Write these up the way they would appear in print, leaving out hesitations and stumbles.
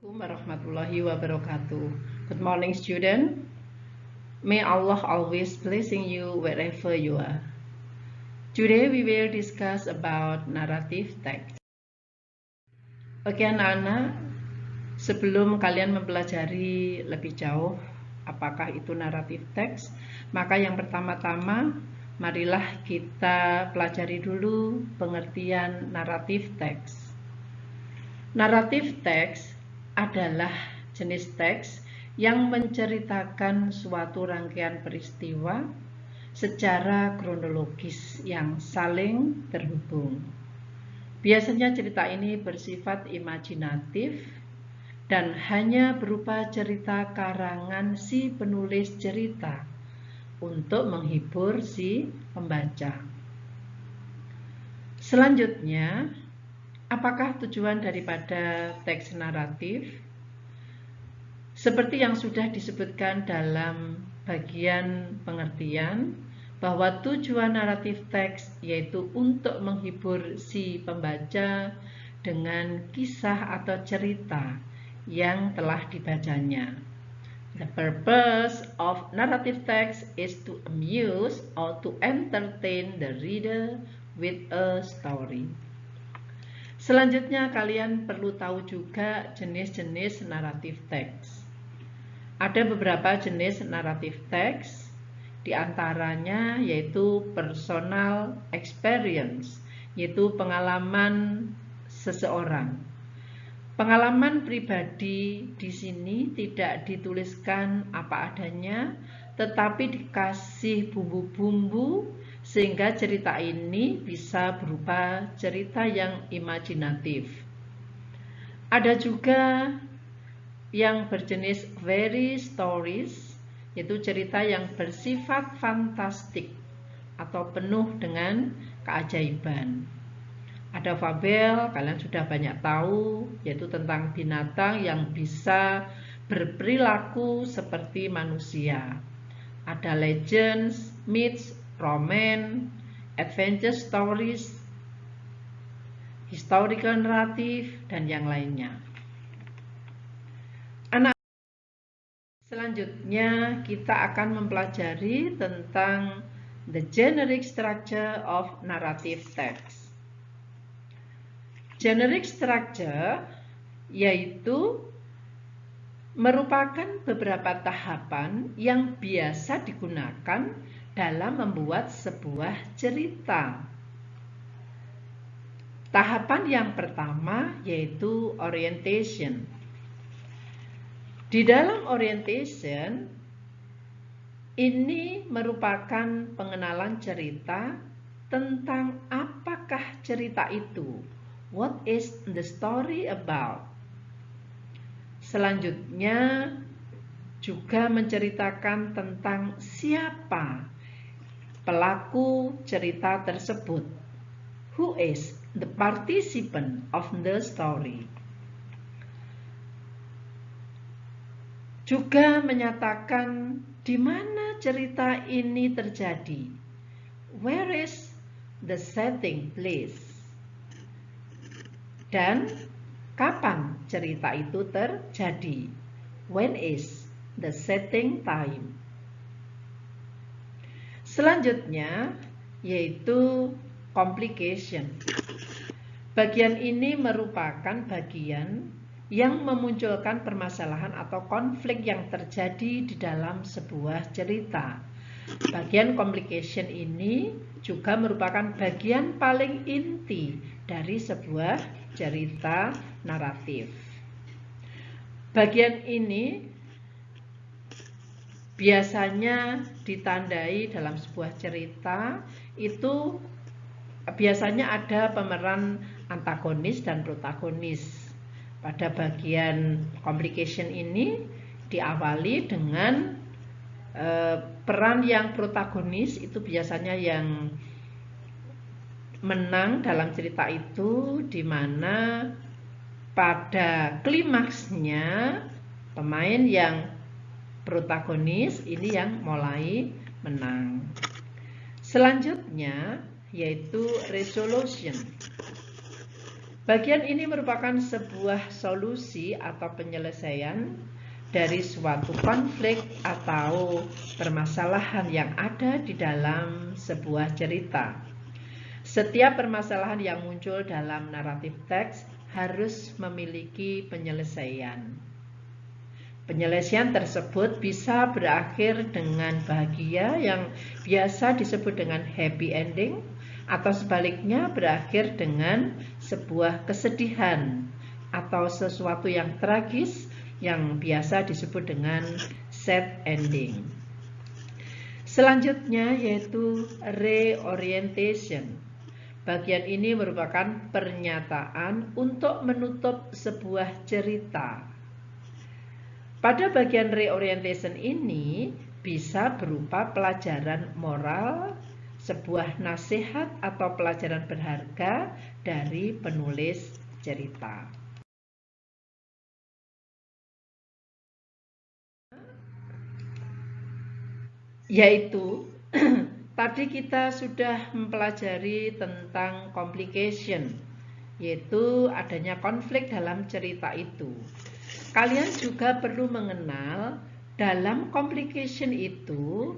Warahmatullahi wabarakatuh. Good morning, student. May Allah always blessing you wherever you are. Today we will discuss about narrative text. Oke anak-anak, sebelum kalian mempelajari lebih jauh apakah itu narrative text, maka yang pertama-tama marilah kita pelajari dulu pengertian narrative text. Narrative text adalah jenis teks yang menceritakan suatu rangkaian peristiwa secara kronologis yang saling terhubung. Biasanya cerita ini bersifat imajinatif dan hanya berupa cerita karangan si penulis cerita untuk menghibur si pembaca. Selanjutnya, apakah tujuan daripada teks naratif? Seperti yang sudah disebutkan dalam bagian pengertian, bahwa tujuan naratif teks yaitu untuk menghibur si pembaca dengan kisah atau cerita yang telah dibacanya. The purpose of narrative text is to amuse or to entertain the reader with a story. Selanjutnya kalian perlu tahu juga jenis-jenis naratif teks. Ada beberapa jenis naratif teks, diantaranya yaitu personal experience, yaitu pengalaman seseorang. Pengalaman pribadi di sini tidak dituliskan apa adanya, tetapi dikasih bumbu-bumbu sehingga cerita ini bisa berupa cerita yang imajinatif. Ada juga yang berjenis fairy stories, yaitu cerita yang bersifat fantastik atau penuh dengan keajaiban. Ada fabel, kalian sudah banyak tahu, yaitu tentang binatang yang bisa berperilaku seperti manusia. Ada legends, myths, romance, adventure stories, historical narrative, dan yang lainnya. Selanjutnya kita akan mempelajari tentang the generic structure of narrative text. Generic structure yaitu merupakan beberapa tahapan yang biasa digunakan dalam membuat sebuah cerita. Tahapan yang pertama yaitu orientation. Di dalam orientation, ini merupakan pengenalan cerita tentang apakah cerita itu. What is the story about? Selanjutnya, juga menceritakan tentang siapa pelaku cerita tersebut. Who is the participant of the story? Juga menyatakan di mana cerita ini terjadi. Where is the setting place? Dan kapan cerita itu terjadi? When is the setting time? Selanjutnya yaitu complication. Bagian ini merupakan bagian yang memunculkan permasalahan atau konflik yang terjadi di dalam sebuah cerita. Bagian complication ini juga merupakan bagian paling inti dari sebuah cerita naratif. Bagian ini biasanya ditandai dalam sebuah cerita itu biasanya ada pemeran antagonis dan protagonis. Pada bagian complication ini diawali dengan peran yang protagonis, itu biasanya yang menang dalam cerita itu, di mana pada klimaksnya pemain yang protagonis ini yang mulai menang. Selanjutnya yaitu resolution. Bagian ini merupakan sebuah solusi atau penyelesaian dari suatu konflik atau permasalahan yang ada di dalam sebuah cerita. Setiap permasalahan yang muncul dalam naratif teks harus memiliki penyelesaian. Penyelesaian tersebut bisa berakhir dengan bahagia yang biasa disebut dengan happy ending, atau sebaliknya berakhir dengan sebuah kesedihan atau sesuatu yang tragis yang biasa disebut dengan sad ending. Selanjutnya yaitu reorientation. Bagian ini merupakan pernyataan untuk menutup sebuah cerita. Pada bagian reorientation ini bisa berupa pelajaran moral, sebuah nasihat atau pelajaran berharga dari penulis cerita. Yaitu tadi kita sudah mempelajari tentang complication, yaitu adanya konflik dalam cerita itu. Kalian juga perlu mengenal dalam complication itu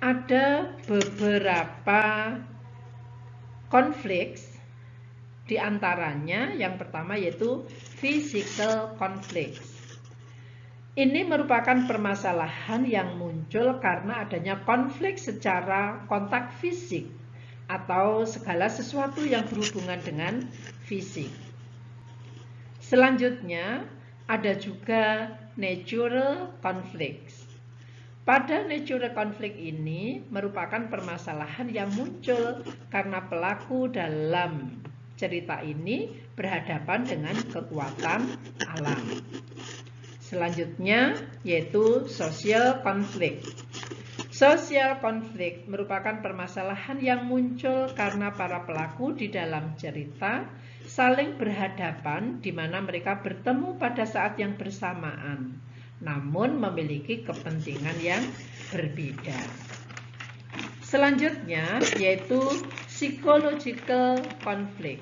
ada beberapa konflik. Di antaranya yang pertama yaitu physical conflict. Ini merupakan permasalahan yang muncul karena adanya konflik secara kontak fisik atau segala sesuatu yang berhubungan dengan fisik. Selanjutnya ada juga natural conflicts. Pada natural conflict ini merupakan permasalahan yang muncul karena pelaku dalam cerita ini berhadapan dengan kekuatan alam. Selanjutnya yaitu social conflict. Social conflict merupakan permasalahan yang muncul karena para pelaku di dalam cerita saling berhadapan di mana mereka bertemu pada saat yang bersamaan, namun memiliki kepentingan yang berbeda. Selanjutnya yaitu psychological conflict.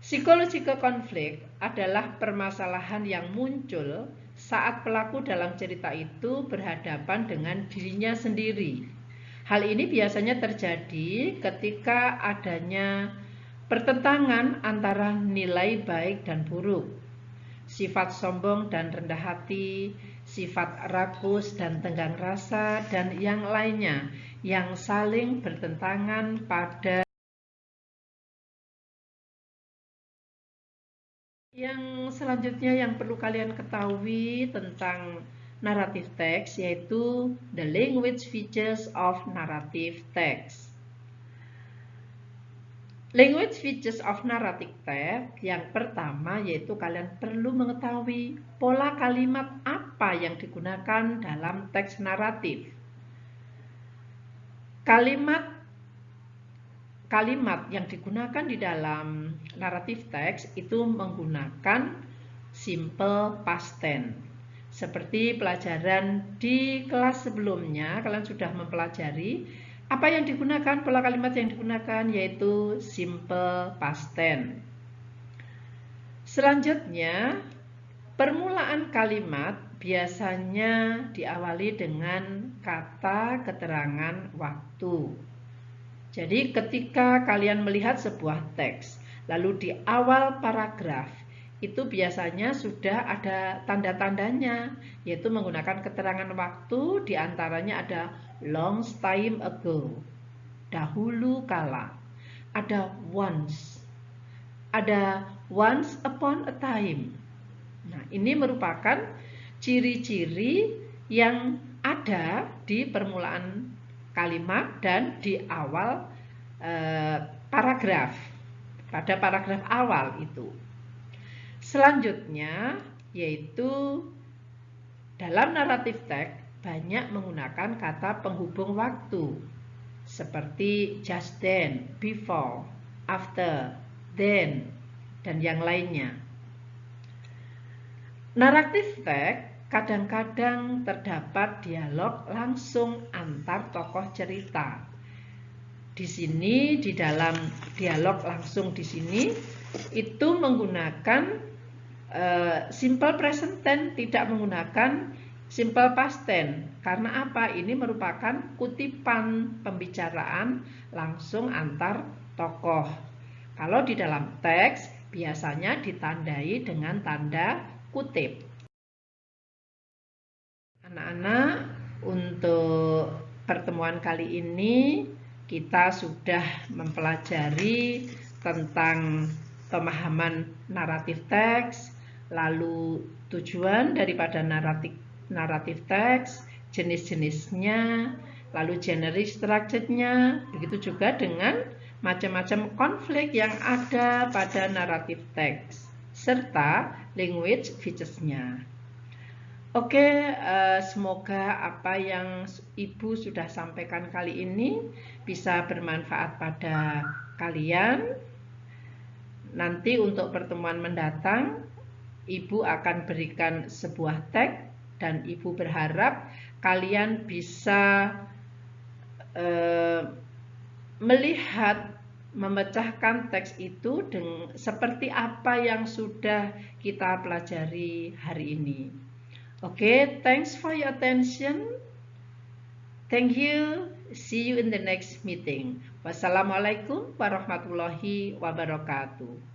Psychological conflict adalah permasalahan yang muncul saat pelaku dalam cerita itu berhadapan dengan dirinya sendiri. Hal ini biasanya terjadi ketika adanya pertentangan antara nilai baik dan buruk, sifat sombong dan rendah hati, sifat rakus dan tenggang rasa, dan yang lainnya yang saling bertentangan pada. Yang selanjutnya yang perlu kalian ketahui tentang narrative text yaitu the language features of narrative text. Language features of narrative text yang pertama yaitu kalian perlu mengetahui pola kalimat apa yang digunakan dalam teks naratif. Kalimat yang digunakan di dalam narrative text itu menggunakan simple past tense. Seperti pelajaran di kelas sebelumnya, kalian sudah mempelajari apa yang digunakan, pola kalimat yang digunakan yaitu simple past tense. Selanjutnya, permulaan kalimat biasanya diawali dengan kata keterangan waktu. Jadi ketika kalian melihat sebuah teks, lalu di awal paragraf, itu biasanya sudah ada tanda-tandanya, yaitu menggunakan keterangan waktu, diantaranya ada long time ago, dahulu kala, ada once upon a time. Nah, ini merupakan ciri-ciri yang ada di permulaan kalimat dan di awal paragraf, pada paragraf awal itu. Selanjutnya yaitu dalam naratif teks banyak menggunakan kata penghubung waktu seperti just then, before, after, then, dan yang lainnya. Naratif teks kadang-kadang terdapat dialog langsung antar tokoh cerita. di sini di dalam dialog langsung di sini itu menggunakan simple present tense, tidak menggunakan simple past tense. Karena apa? Ini merupakan kutipan pembicaraan langsung antar tokoh. Kalau di dalam teks biasanya ditandai dengan tanda kutip. Anak-anak, untuk pertemuan kali ini kita sudah mempelajari tentang pemahaman naratif teks, lalu tujuan daripada naratif teks, jenis-jenisnya, lalu general structure-nya, begitu juga dengan macam-macam konflik yang ada pada naratif teks, serta language features-nya. Oke, semoga apa yang Ibu sudah sampaikan kali ini bisa bermanfaat pada kalian. Nanti untuk pertemuan mendatang, Ibu akan berikan sebuah teks dan Ibu berharap kalian bisa melihat, memecahkan teks itu seperti apa yang sudah kita pelajari hari ini. Okay, thanks for your attention. Thank you. See you in the next meeting. Wassalamualaikum warahmatullahi wabarakatuh.